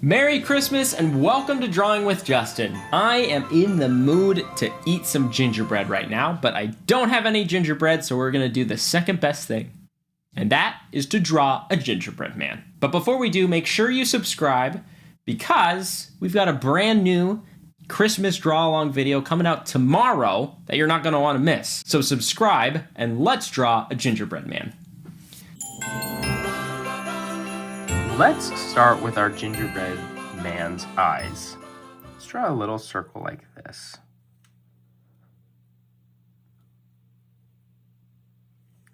Merry Christmas and welcome to Drawing with Justin. I am in the mood to eat some gingerbread right now, but I don't have any gingerbread, so we're going to do the second best thing. And that is to draw a gingerbread man. But before we do, make sure you subscribe because we've got a brand new Christmas draw-along video coming out tomorrow that you're not going to want to miss. So subscribe and let's draw a gingerbread man. Let's start with our gingerbread man's eyes. Let's draw a little circle like this.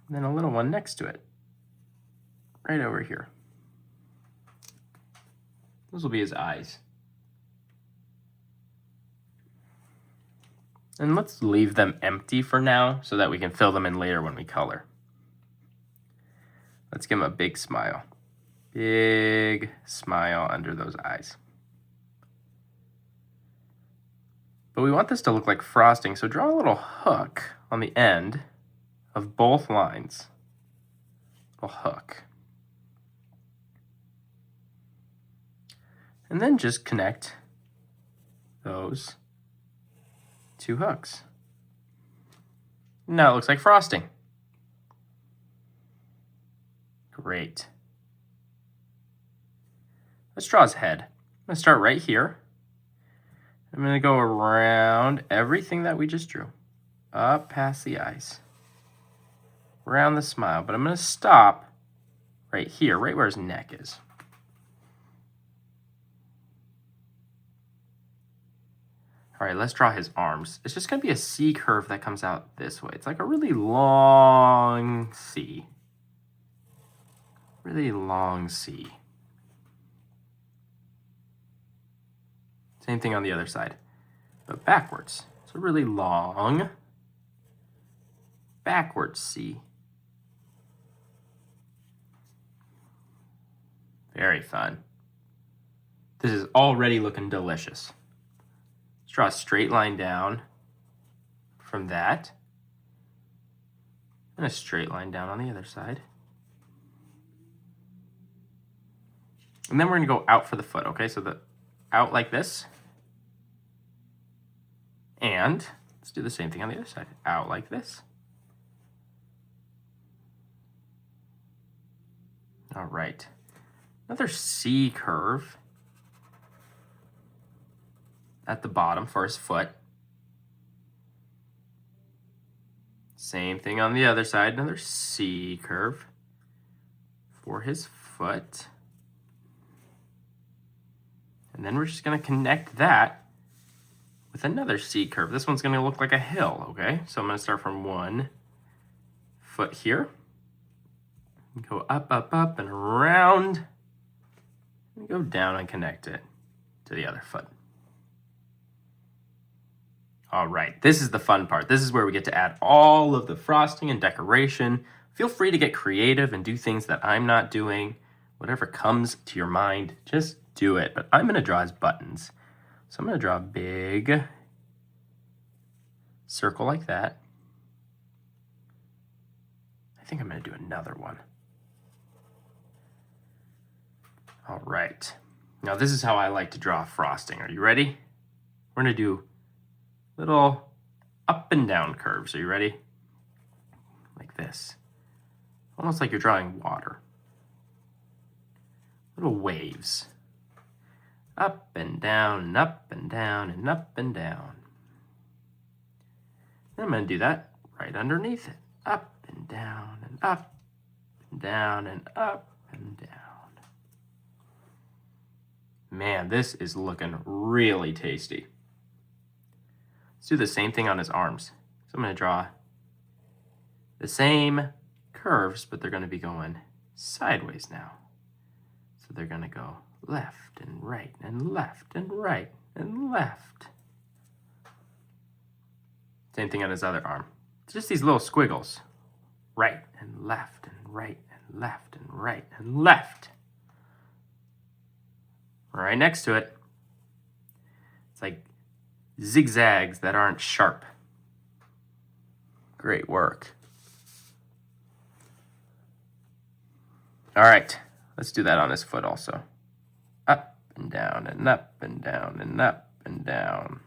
And then a little one next to it, right over here. Those will be his eyes. And let's leave them empty for now so that we can fill them in later when we color. Let's give him a big smile. Big smile under those eyes. But we want this to look like frosting, so draw a little hook on the end of both lines. A hook. And then just connect those two hooks. Now it looks like frosting. Great. Let's draw his head. I'm going to start right here. I'm going to go around everything that we just drew. Up past the eyes. Around the smile. But I'm going to stop right here, right where his neck is. All right, let's draw his arms. It's just going to be a C curve that comes out this way. It's like a really long C. Really long C. Same thing on the other side, but backwards. So really long, backwards C. Very fun. This is already looking delicious. Let's draw a straight line down from that, and a straight line down on the other side. And then we're gonna go out for the foot, okay? So the out like this. And let's do the same thing on the other side. Out like this. All right. Another C curve at the bottom for his foot. Same thing on the other side. Another C curve for his foot. And then we're just going to connect that with another C curve. This one's going to look like a hill, okay? So I'm going to start from one foot here. Go up, up, up, and around. And go down and connect it to the other foot. All right, this is the fun part. This is where we get to add all of the frosting and decoration. Feel free to get creative and do things that I'm not doing. Whatever comes to your mind, just do it. But I'm going to draw his buttons. So I'm going to draw a big circle like that. I think I'm going to do another one. All right. Now this is how I like to draw frosting. Are you ready? We're going to do little up and down curves. Are you ready? Like this. Almost like you're drawing water. Little waves. Up and down, and up and down, and up and down. Then I'm going to do that right underneath it. Up and down, and up and down, and up and down. Man, this is looking really tasty. Let's do the same thing on his arms. So I'm going to draw the same curves, but they're going to be going sideways now. So they're going to go left and right and left and right and left. Same thing on his other arm. It's just these little squiggles. Right and left and right and left and right and left. Right next to it, it's like zigzags that aren't sharp. Great work. All right, let's do that on his foot also. Up and down and up and down and up and down.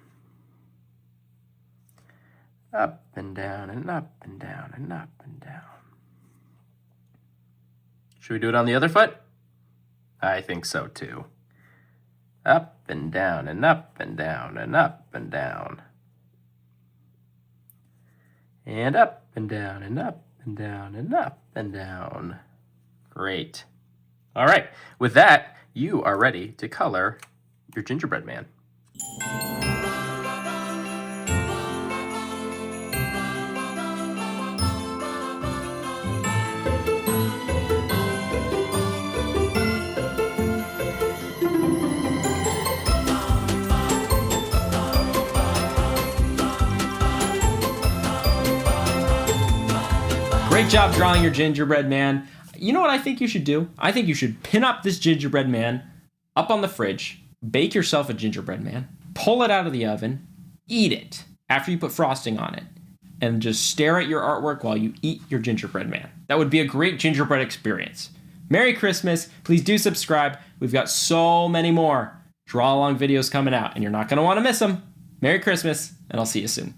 Up and down and up and down and up and down. Should we do it on the other foot? I think so too. Up and down and up and down and up and down. And up and down and up and down and up and down. Great. All right, with that, you are ready to color your gingerbread man. Great job drawing your gingerbread man. You know what I think you should do? I think you should pin up this gingerbread man up on the fridge, bake yourself a gingerbread man, pull it out of the oven, eat it after you put frosting on it, and just stare at your artwork while you eat your gingerbread man. That would be a great gingerbread experience. Merry Christmas. Please do subscribe. We've got so many more draw along videos coming out, and you're not going to want to miss them. Merry Christmas, and I'll see you soon.